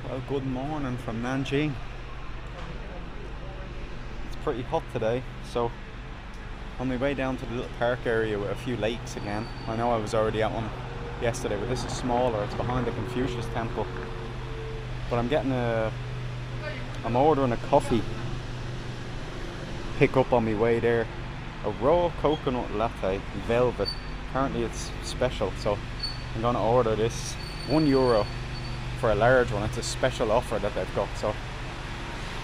Well, good morning from Nanjing. It's pretty hot today, so on my way down to the little park area with a few lakes again. I know I was already at one yesterday, but this is smaller. It's behind the Confucius temple. But I'm ordering a coffee pick up on my way there. A raw coconut latte, velvet. Apparently it's special, so I'm gonna order this. €1 for a large one. It's a special offer that they've got, so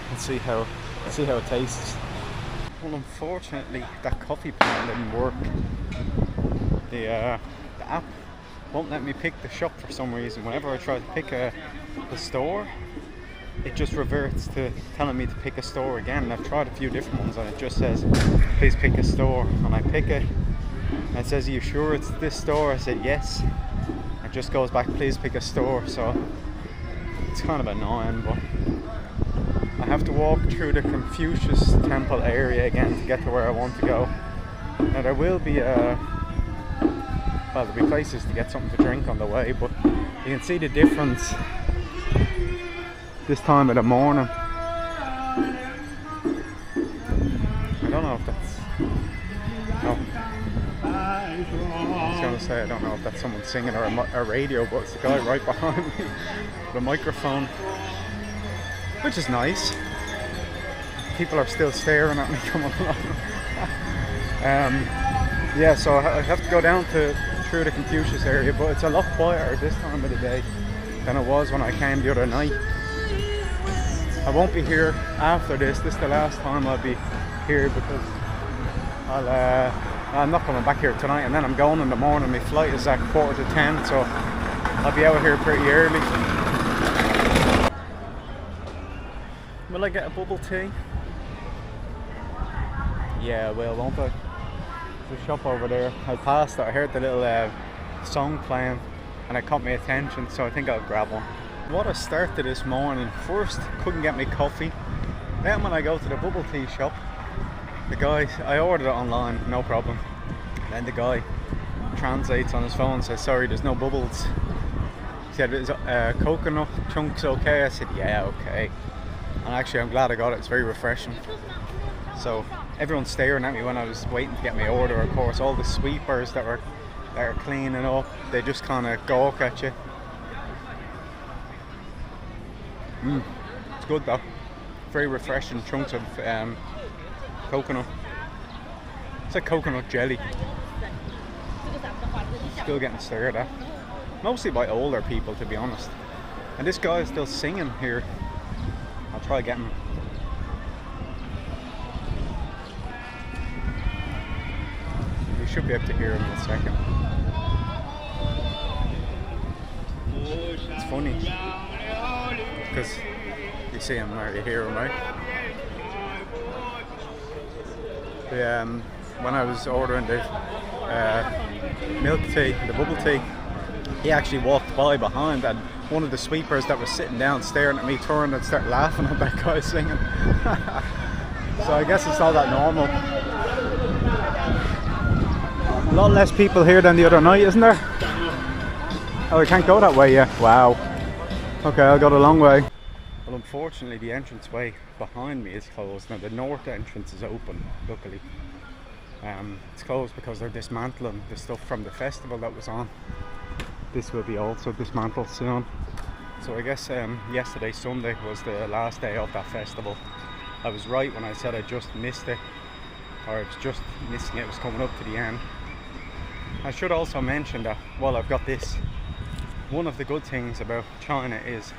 let's see how it tastes. Well, unfortunately that coffee plan didn't work. The app won't let me pick the shop for some reason. Whenever I try to pick the store, it just reverts to telling me to pick a store again. I've tried a few different ones and it just says please pick a store, and I pick it and it says, are you sure it's this store? I said yes. It just goes back, please pick a store. So it's kind of annoying, but I have to walk through the Confucius temple area again to get to where I want to go. Now there will be there'll be places to get something to drink on the way, but you can see the difference this time of the morning. I don't know if that's... No. I was going to say I don't know if that's someone singing or a radio, but it's the guy right behind me with a microphone, which is nice. People are still staring at me coming along. Yeah, so I have to go down through the Confucius area, but it's a lot quieter this time of the day than it was when I came the other night. I won't be here after this. This is the last time I'll be here because I'm not coming back here tonight, and then I'm going in the morning. My flight is at 9:45, so I'll be out here pretty early. Will I get a bubble tea? Yeah, I will, won't I? There's a shop over there. I passed it, I heard the little song playing and it caught my attention, so I think I'll grab one. What a start to this morning. First, couldn't get me coffee. Then when I go to the bubble tea shop, the guy, I ordered it online, no problem. Then the guy translates on his phone, says, sorry, there's no bubbles. He said, is coconut chunks okay? I said, yeah, okay. And actually I'm glad I got it, it's very refreshing. So everyone's staring at me when I was waiting to get my order. Of course, all the sweepers that are cleaning up, they just kind of gawk at you. It's good though. Very refreshing chunks of coconut. It's like coconut jelly. Still getting stared at. Mostly by older people, to be honest. And this guy is still singing here. I'll try getting him. You should be able to hear him in a second. It's funny because you see him or you hear him, right? When I was ordering the milk tea, the bubble tea, he actually walked by behind, and one of the sweepers that was sitting down staring at me turned and started laughing at that guy singing. So I guess it's not that normal. A lot less people here than the other night, isn't there? Oh, I can't go that way yet. Wow. Okay, I'll go the long way. Well, unfortunately the entranceway behind me is closed. Now the north entrance is open, luckily. It's closed because they're dismantling the stuff from the festival that was on. This will be also dismantled soon. So I guess yesterday, Sunday, was the last day of that festival. I was right when I said I just missed it, or I was just missing it. It was coming up to the end. I should also mention that while I've got this, one of the good things about China is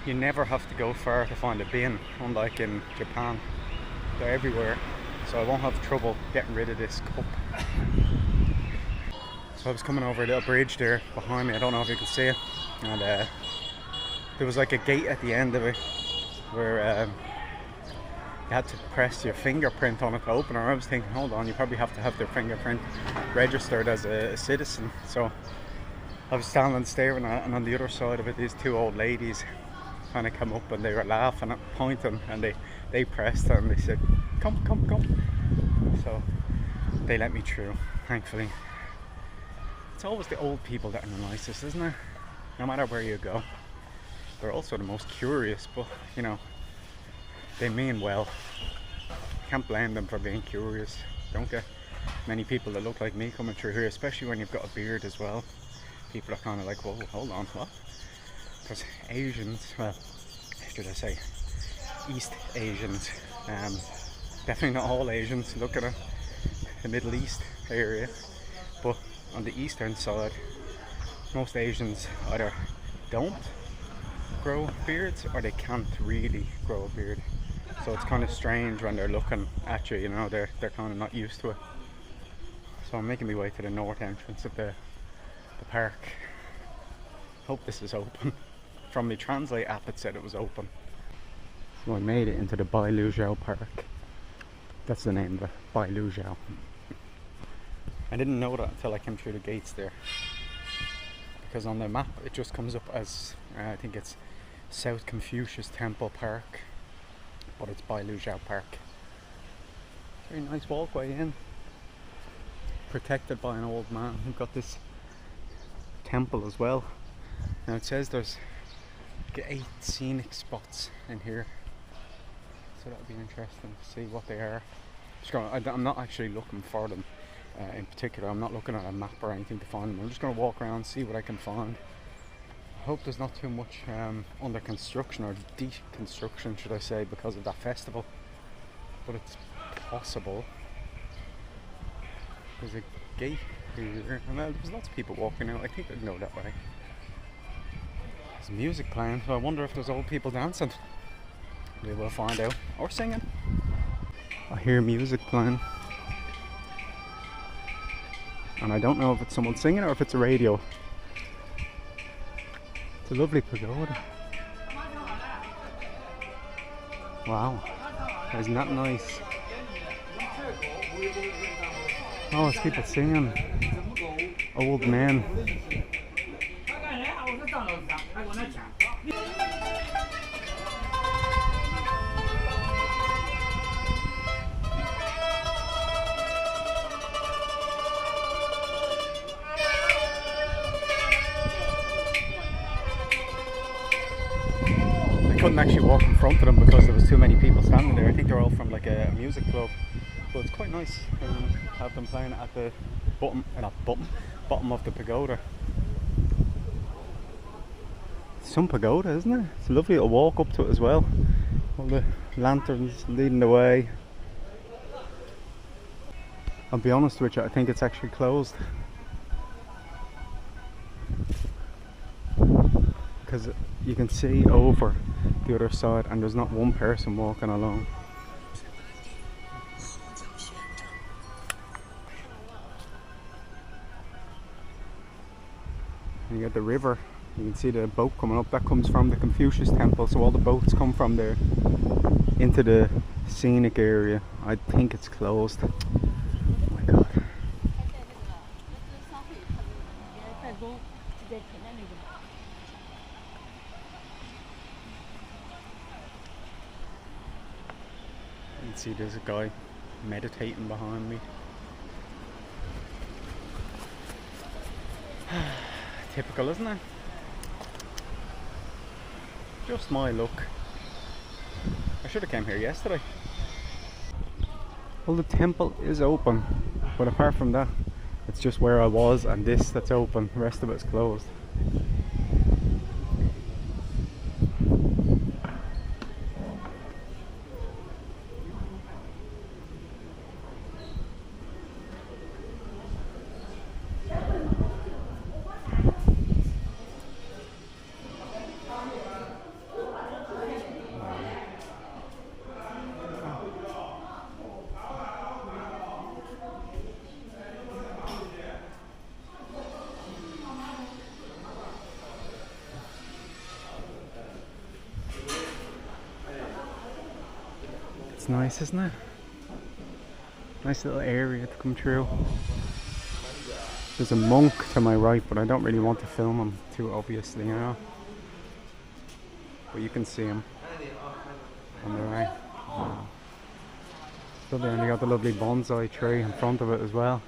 you never have to go far to find a bin, unlike in Japan. They're everywhere, so I won't have trouble getting rid of this cup. So I was coming over a little bridge there behind me, I don't know if you can see it, and there was like a gate at the end of it where you had to press your fingerprint on it to open it. I was thinking, hold on, you probably have to have their fingerprint registered as a citizen. So I was standing staring at it, and on the other side of it, these two old ladies kind of come up and they were laughing, pointing, and they pressed it and they said, come. So they let me through, thankfully. It's always the old people that are the nicest, isn't it? No matter where you go. they're also the most curious, but you know, they mean well. Can't blame them for being curious. Don't get many people that look like me coming through here, especially when you've got a beard as well. People are kind of like, whoa, hold on, what? Because Asians, well, should I say, East Asians, definitely not all Asians, look at it, the Middle East area, but on the eastern side, most Asians either don't grow beards or they can't really grow a beard. So it's kind of strange when they're looking at you, you know, they're kind of not used to it. So I'm making my way to the north entrance of the park. Hope this is open. From the Translate app it said it was open. So I made it into the Bai Lu Zhao Park. That's the name of it, Bai Lu Zhao. I didn't know that until I came through the gates there. Because on the map it just comes up as, I think it's South Confucius Temple Park. But it's Bai Lu Zhao Park. Very nice walkway in. Protected by an old man who got this temple as well. Now it says there's 8 scenic spots in here. So that'll be interesting to see what they are. I'm not actually looking for them in particular. I'm not looking at a map or anything to find them. I'm just going to walk around and see what I can find. I hope there's not too much under construction or deconstruction, should I say, because of that festival. But it's possible. There's a gate here, and there's lots of people walking out. I think I'd go that way. There's music playing, so I wonder if there's old people dancing. We will find out. Or singing. I hear music playing. And I don't know if it's someone singing or if it's a radio. It's a lovely pagoda. Wow. Isn't that nice? Oh, it's people singing. Old men. I couldn't actually walk in front of them because there was too many people standing there. I think they're all from like a music club. But it's quite nice to have them playing at the bottom of the pagoda. Some pagoda, isn't it? It's lovely to walk up to it as well. All the lanterns leading the way. I'll be honest with you, I think it's actually closed. Because you can see over the other side and there's not one person walking along. And you got the river, you can see the boat coming up, that comes from the Confucius temple, so all the boats come from there into the scenic area. I think it's closed. Oh my god. You can see there's a guy meditating behind me. Typical, isn't it? Just my luck. I should have came here yesterday. Well, the temple is open, but apart from that, it's just where I was and this that's open. The rest of it's closed. It's nice, isn't it? Nice little area to come through. There's a monk to my right, but I don't really want to film him too obviously, you know. But you can see him on the right. So there, and you got the lovely bonsai tree in front of it as well.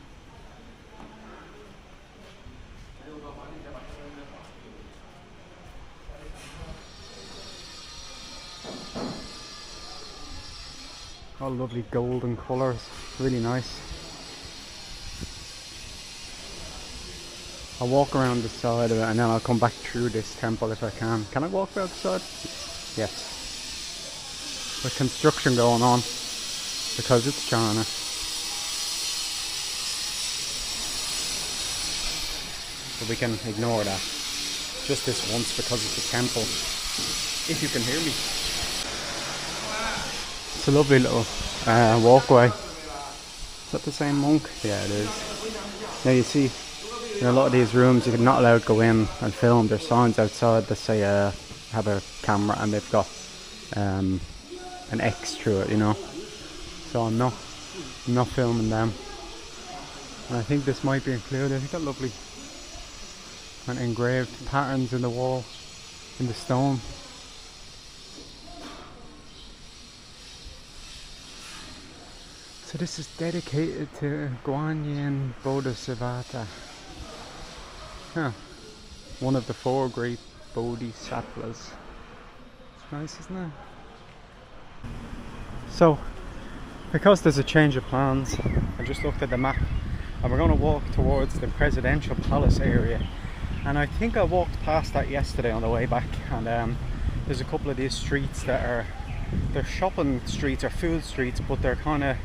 All lovely golden colours, really nice. I'll walk around the side of it and then I'll come back through this temple if I can. Can I walk around the side? Yes. With construction going on because it's China. But we can ignore that. Just this once because it's a temple. If you can hear me. It's a lovely little walkway. Is that the same monk? Yeah, it is. Now you see, in a lot of these rooms you're not allowed to go in and film. There's signs outside that say have a camera, and they've got an X through it, you know. So I'm not filming them. And I think this might be included. They've got lovely and engraved patterns in the wall, in the stone. So this is dedicated to Guanyin Bodhisattva. Huh. One of the 4 great bodhisattvas. It's nice, isn't it? So, because there's a change of plans, I just looked at the map and we're going to walk towards the presidential palace area. And I think I walked past that yesterday on the way back, and there's a couple of these streets that they're shopping streets or food streets, but they're kind of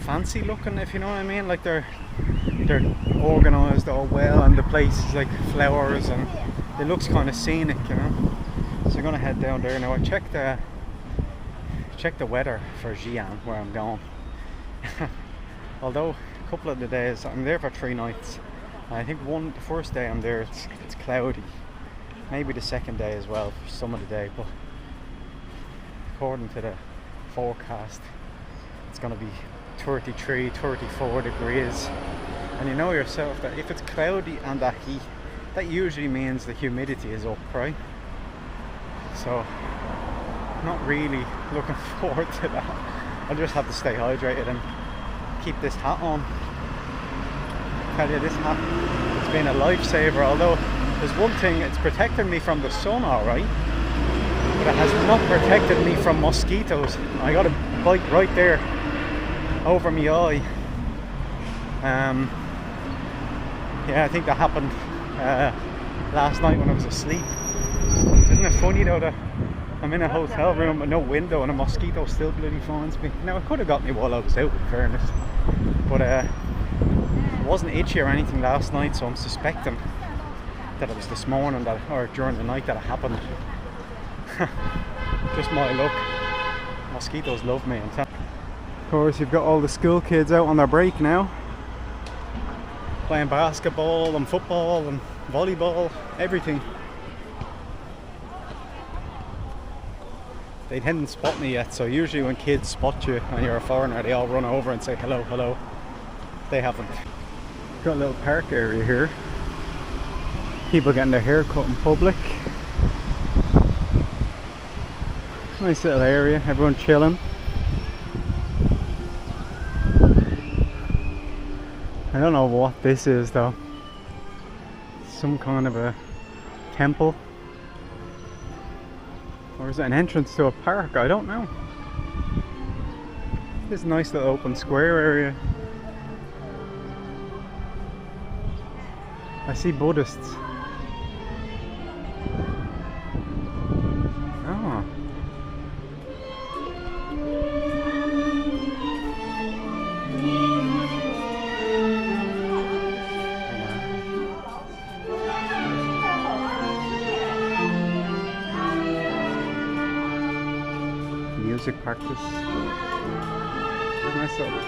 fancy looking, if you know what I mean. Like they're organised all well, and the place is like flowers and it looks kind of scenic, you know. So I'm gonna head down there now. I checked the weather for Xi'an, where I'm going. Although a couple of the days I'm there for 3 nights. I think the first day I'm there it's cloudy, maybe the second day as well for some of the day, but according to the forecast it's going to be 33, 34 degrees, and you know yourself that if it's cloudy and that heat, that usually means the humidity is up, right? So not really looking forward to that. I'll just have to stay hydrated and keep this hat on. Tell you, this hat, it's been a lifesaver. Although there's one thing, it's protected me from the sun alright, but it has not protected me from mosquitoes. I got a bite right there over my eye. Yeah, I think that happened last night when I was asleep. Isn't it funny though that I'm in a hotel room with no window and a mosquito still bloody finds me? Now it could have got me while I was out, in fairness, but it wasn't itchy or anything last night, so I'm suspecting that it was this morning or during the night that it happened. Just my luck. Mosquitoes love me. Of course, you've got all the school kids out on their break now, playing basketball and football and volleyball, everything. They didn't spot me yet, so usually when kids spot you and you're a foreigner, they all run over and say hello, hello. They haven't. Got a little park area here. People getting their hair cut in public. Nice little area, everyone chilling. I don't know what this is though. Some kind of a temple. Or is it an entrance to a park? I don't know. This nice little open square area. I see Buddhists. Oh. Music practice. Nice little.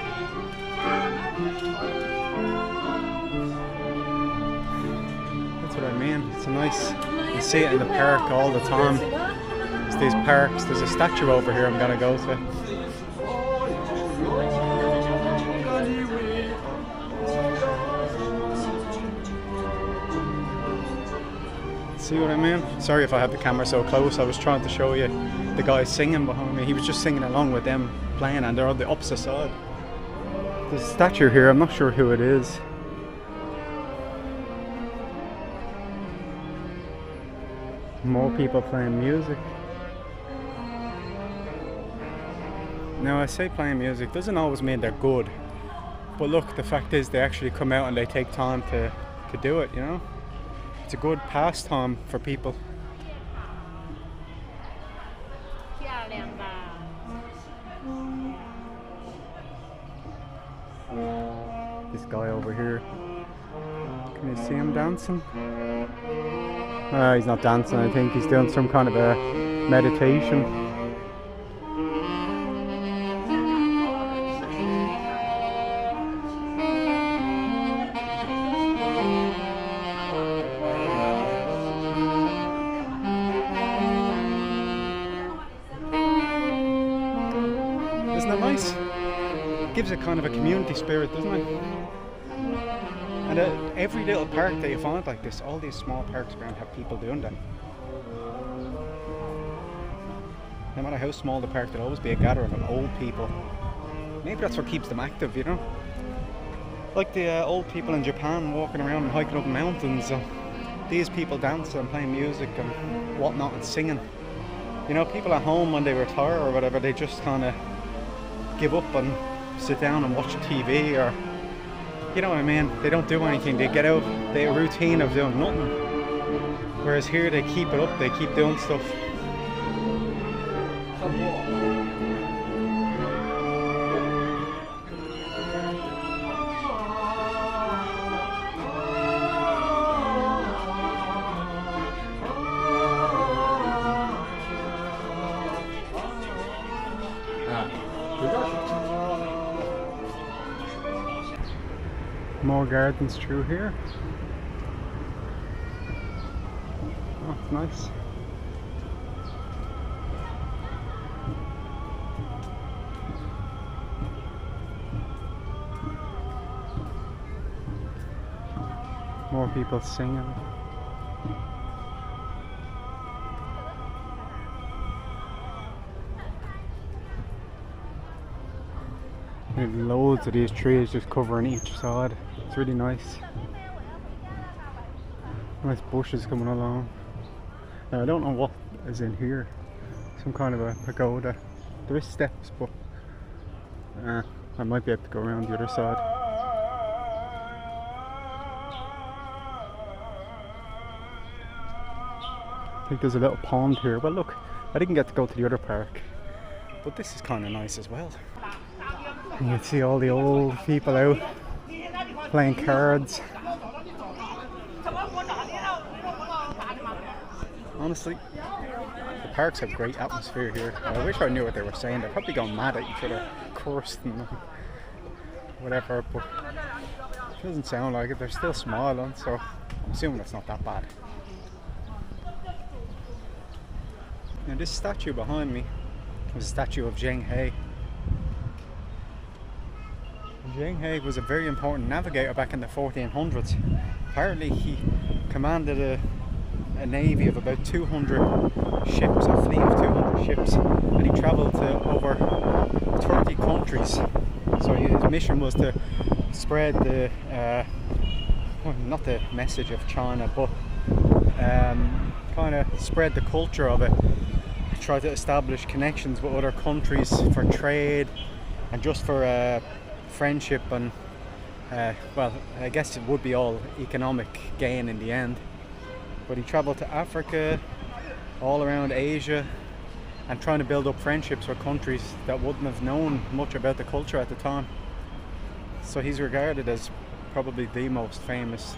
That's what I mean. It's a nice. You see it in the park all the time. It's these parks. There's a statue over here I'm gonna go to. See what I mean? Sorry if I had the camera so close. I was trying to show you the guy singing behind me. He was just singing along with them playing, and they're on the opposite side. There's a statue here. I'm not sure who it is. More people playing music. Now, I say playing music doesn't always mean they're good, but look, the fact is they actually come out and they take time to do it, you know? It's a good pastime for people. This guy over here, can you see him dancing? He's not dancing, I think he's doing some kind of a meditation. Isn't that nice? It gives a kind of a community spirit, doesn't it? And every little park that you find like this, all these small parks around have people doing that. No matter how small the park, there'll always be a gathering of old people. Maybe that's what keeps them active, you know? Like the old people in Japan walking around and hiking up mountains. These people dancing and playing music and whatnot and singing. You know, people at home when they retire or whatever, they just kind of give up and sit down and watch TV, or you know what I mean, they don't do anything, they get out, they have a routine of doing nothing, whereas here they keep it up, they keep doing stuff. More gardens through here. Oh, it's nice. More people singing. There's loads of these trees just covering each side. It's really nice. Nice bushes coming along. Now, I don't know what is in here. Some kind of a pagoda. There is steps, but I might be able to go around the other side. I think there's a little pond here. Well, look, I didn't get to go to the other park, but this is kind of nice as well. And you can see all the old people out playing cards. Honestly, the parks have great atmosphere here. I wish I knew what they were saying. They're probably going mad at each other, cursed and whatever, but it doesn't sound like it. They're still smiling, so I'm assuming it's not that bad. Now, this statue behind me was a statue of Zheng He. Zheng He was a very important navigator back in the 1400s. Apparently he commanded a navy of about 200 ships, a fleet of 200 ships, and he travelled to over 30 countries. So his mission was to spread the, well, not the message of China, but kind of spread the culture of it. Try to establish connections with other countries for trade and just for friendship and well, I guess it would be all economic gain in the end. But he travelled to Africa, all around Asia, and trying to build up friendships with countries that wouldn't have known much about the culture at the time. So he's regarded as probably the most famous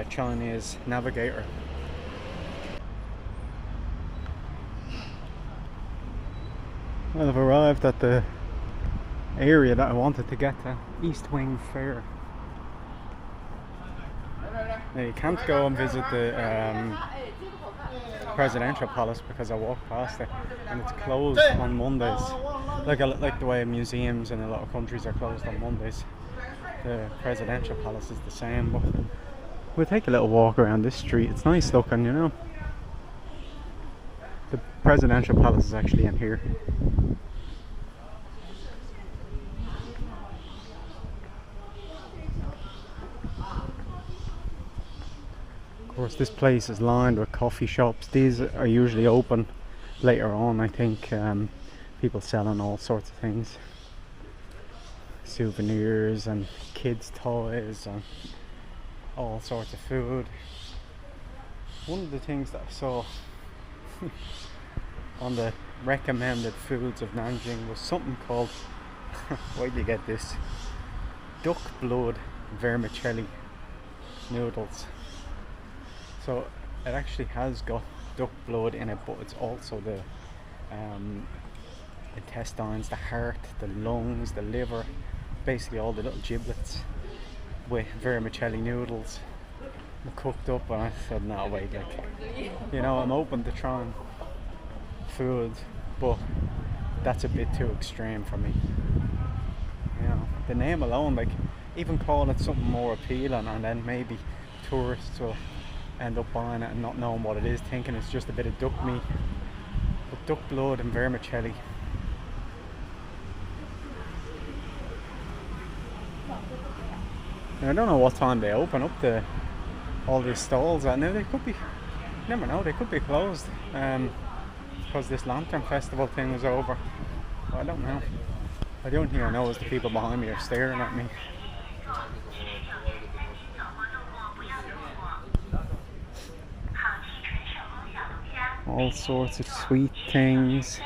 Chinese navigator. Well, I've arrived at the area that I wanted to get to, East Wing Fair. Now, you can't go and visit the presidential palace because I walked past it and it's closed on Mondays. Like the way museums in a lot of countries are closed on Mondays. The presidential palace is the same, but we'll take a little walk around this street. It's nice looking, you know. The presidential palace is actually in here. Of course, this place is lined with coffee shops. These are usually open later on, I think, People selling all sorts of things, souvenirs and kids' toys and all sorts of food. One of the things that I saw on the recommended foods of Nanjing was something called where do you get this? Duck blood vermicelli noodles. So it actually has got duck blood in it, but it's also the intestines, the heart, the lungs, the liver, basically all the little giblets with vermicelli noodles cooked up. And I said, no wait, like, you know, I'm open to trying food, but that's a bit too extreme for me. You know, the name alone, like, even call it something more appealing, and then maybe tourists will end up buying it and not knowing what it is, thinking it's just a bit of duck meat. But duck blood and vermicelli, now, I don't know what time they open up all these stalls at. Now they could be, you never know, they could be closed because this lantern festival thing was over. But I don't know. The only thing I know is the people behind me are staring at me. All sorts of sweet things.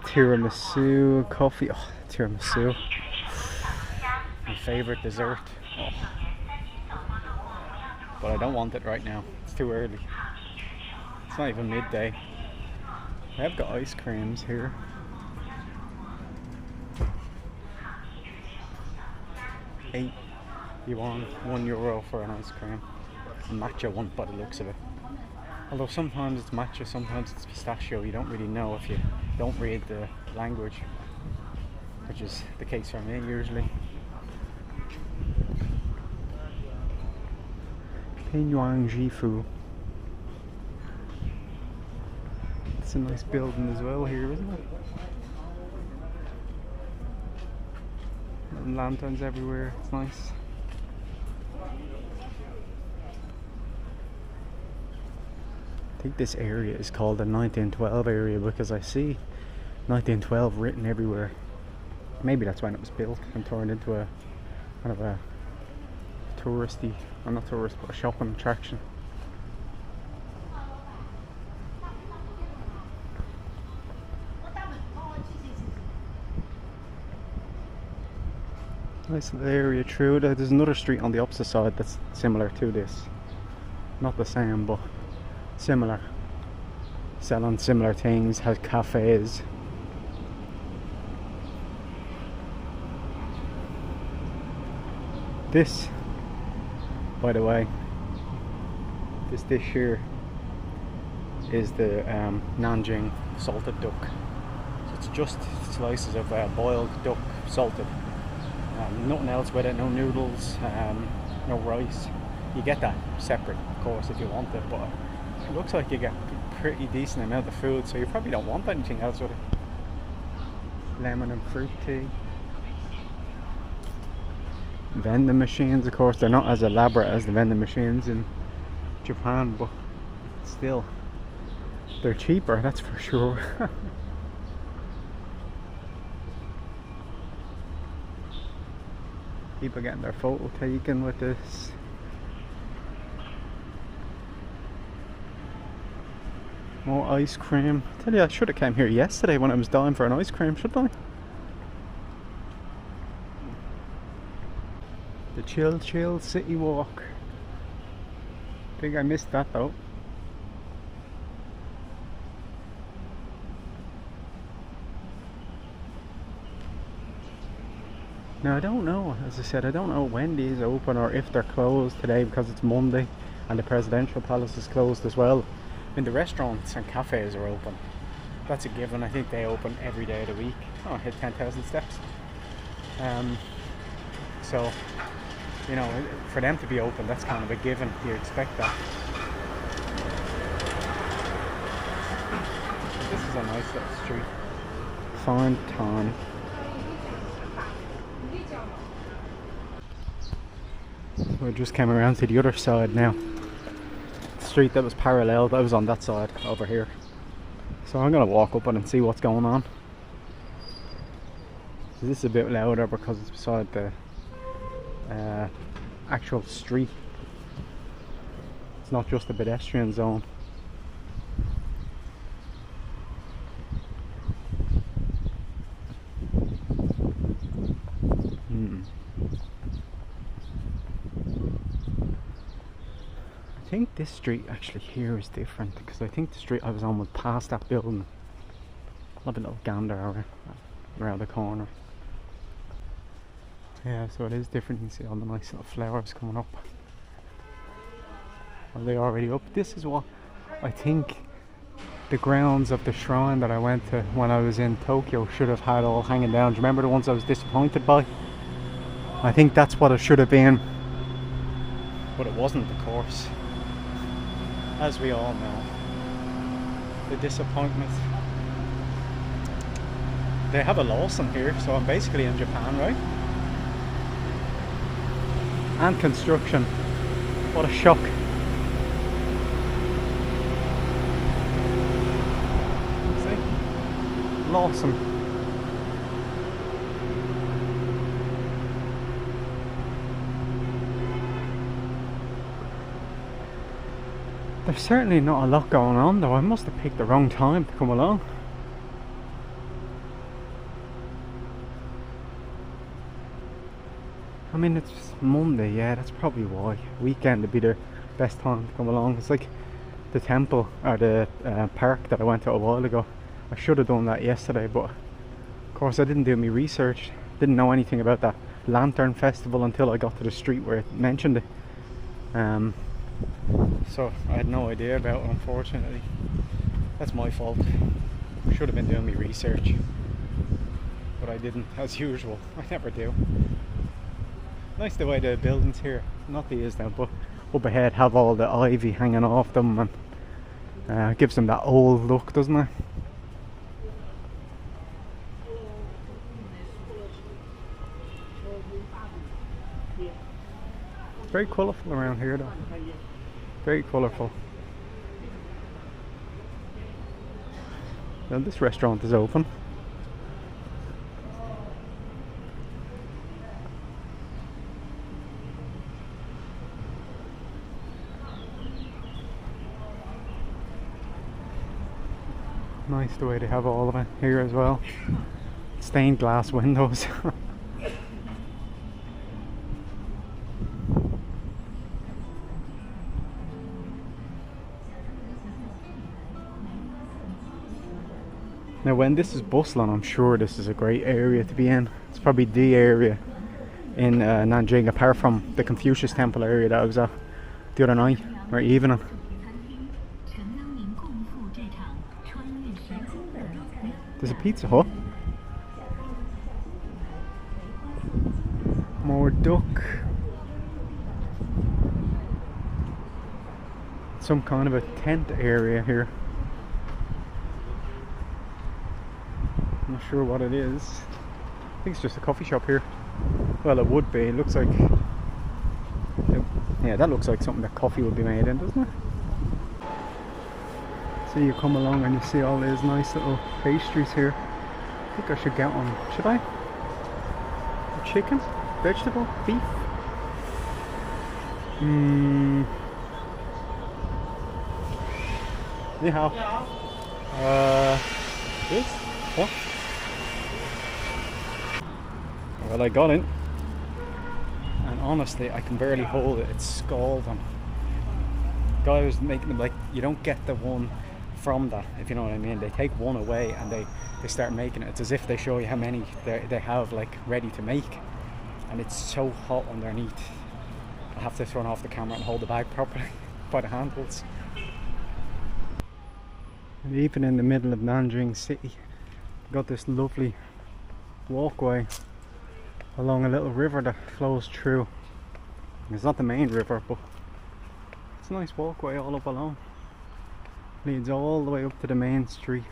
Tiramisu, coffee. Oh, tiramisu. My favourite dessert. Oh. But I don't want it right now. It's too early. It's not even midday. They have got ice creams here. €8, €1 for an ice cream. A matcha one by the looks of it. Although sometimes it's matcha, sometimes it's pistachio. You don't really know if you don't read the language, which is the case for me usually. Pingyuan Jifu. It's a nice building as well here, isn't it? And lanterns everywhere, it's nice. I think this area is called the 1912 area because I see 1912 written everywhere. Maybe that's when it was built and turned into a kind of a touristy, well, not tourist, but a shopping attraction. Nice little area through there. There's another street on the opposite side that's similar to this. Not the same, but similar. Selling similar things, has cafes. This, by the way, this dish here is the Nanjing salted duck. So it's just slices of boiled duck, salted. Nothing else with it, no noodles, no rice. You get that separate, of course, if you want it, but it looks like you get a pretty decent amount of food, so you probably don't want anything else with it. Lemon and fruit tea. Vending machines, of course, they're not as elaborate as the vending machines in Japan, but still, they're cheaper, that's for sure. People getting their photo taken with this. More ice cream. I tell you, I should have came here yesterday when I was dying for an ice cream, shouldn't I? The chill city walk. I think I missed that though. Now I don't know, as I said, I don't know when these open or if they're closed today because it's Monday and the presidential palace is closed as well. I mean, the restaurants and cafes are open. That's a given. I think they open every day of the week. Oh, I hit 10,000 steps. So, you know, for them to be open, that's kind of a given. You expect that. This is a nice little street. Fine town. So I just came around to the other side now. The street that was parallel, that was on that side over here. So I'm gonna walk up it and see what's going on. So this is a bit louder because it's beside the actual street. It's not just a pedestrian zone. I think this street actually here is different, because I think the street I was on was past that building. I'll have a little gander around the corner. Yeah, so it is different. You can see all the nice little flowers coming up. Are they already up? This is what I think the grounds of the shrine that I went to when I was in Tokyo should have had all hanging down. Do you remember the ones I was disappointed by? I think that's what it should have been. But it wasn't, of course. As we all know. The disappointment. They have a Lawson here, so I'm basically in Japan, right? And construction. What a shock. See? Lawson. There's certainly not a lot going on though. I must have picked the wrong time to come along. I mean, it's Monday, yeah, that's probably why. Weekend would be the best time to come along. It's like the temple, or the park that I went to a while ago. I should have done that yesterday, but of course I didn't do my research. Didn't know anything about that lantern festival until I got to the street where it mentioned it. So I had no idea about it, unfortunately. That's my fault. I should have been doing my research, but I didn't, as usual. I never do. Nice the way the buildings here, not these now, but up ahead have all the ivy hanging off them, and gives them that old look, doesn't it? It's very colourful around here though. Very colourful. Now this restaurant is open. Nice the way they have all of it here as well. Stained glass windows. Now when this is bustling, I'm sure this is a great area to be in. It's probably the area in Nanjing, apart from the Confucius Temple area that I was at the other night, or evening. There's a Pizza Hut. More duck. Some kind of a tent area here. I'm not sure what it is. I think it's just a coffee shop here. Well, it would be. It looks like... yeah, that looks like something that coffee would be made in, doesn't it? So you come along and you see all these nice little pastries here. I think I should get one. Should I? Chicken? Vegetable? Beef? Ni hao. This? What? Well, I got it. And honestly, I can barely hold it. It's scalding. Guy was making them like, you don't get the one from that, if you know what I mean. They take one away and they start making it. It's as if they show you how many they have like ready to make, and it's so hot underneath. I have to turn off the camera and hold the bag properly by the handles. And even in the middle of Nanjing city, got this lovely walkway along a little river that flows through. It's not the main river, but it's a nice walkway all up along. Leads all the way up to the main street.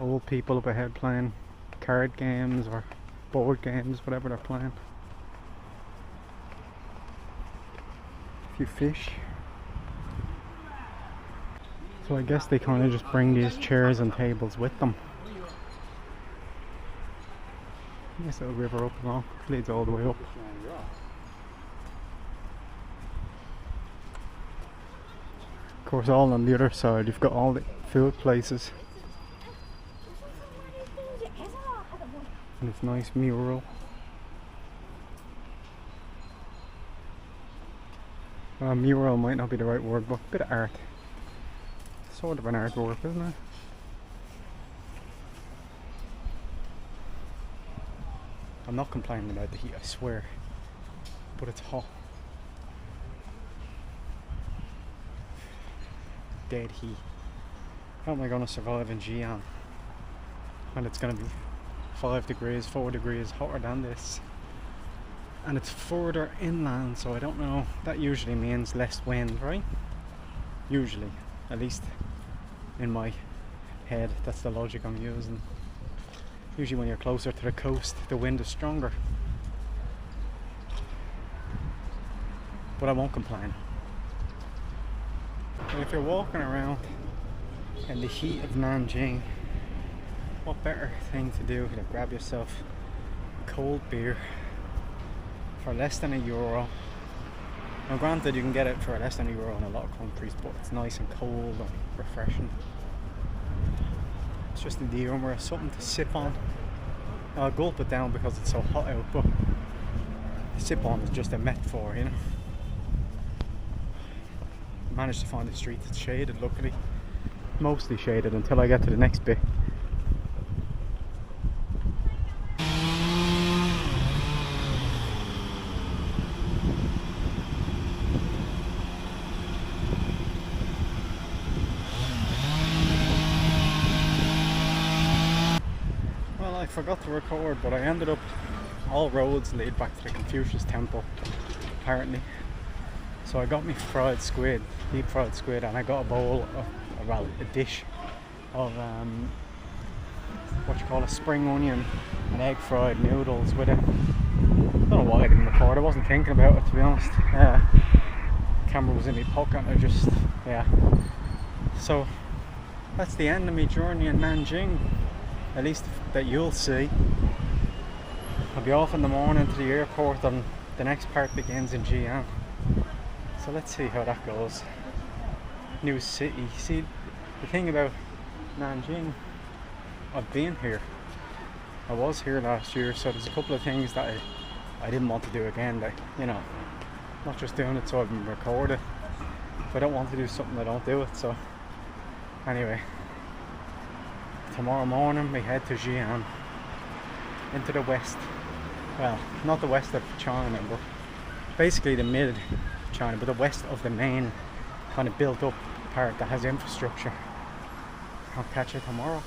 Old people up ahead playing card games or board games, whatever they're playing. A few fish. So I guess they kind of just bring these chairs and tables with them. Nice little river up along, leads all the way up. Of course, all on the other side, you've got all the food places. And it's nice mural. Mural might not be the right word, but a bit of art. Sort of an artwork, isn't it? I'm not complaining about the heat, I swear. But it's hot. Dead heat. How am I going to survive in Xi'an when it's going to be 5 degrees, 4 degrees hotter than this? And it's further inland, so I don't know. That usually means less wind, right? Usually, at least in my head, that's the logic I'm using. Usually when you're closer to the coast, the wind is stronger. But I won't complain. And if you're walking around in the heat of Nanjing, what better thing to do than grab yourself a cold beer for less than €1. Now granted, you can get it for less than €1 in a lot of countries, but it's nice and cold and refreshing. It's just the humour of something to sip on. I'll gulp it down because it's so hot out, but sip on is just a metaphor, you know. Managed to find a street that's shaded, luckily. Mostly shaded until I get to the next bit. I forgot to record, but I ended up, all roads lead back to the Confucius temple, apparently. So I got me fried squid, deep fried squid, and I got a bowl of, well, a dish of what you call a spring onion and egg fried noodles with it. I don't know why I didn't record, I wasn't thinking about it, to be honest. Camera was in my pocket and I just, yeah. So that's the end of my journey in Nanjing. At least that you'll see. I'll be off in the morning to the airport and the next part begins in Xi'an. So let's see how that goes. New city. See, the thing about Nanjing, I've been here. I was here last year, so there's a couple of things that I didn't want to do again. That, you know, not just doing it so I can record it. If I don't want to do something, I don't do it. So anyway. Tomorrow morning we head to Xi'an, into the west. Well, not the west of China, but basically the mid China, but the west of the main kind of built up part that has infrastructure. I'll catch you tomorrow.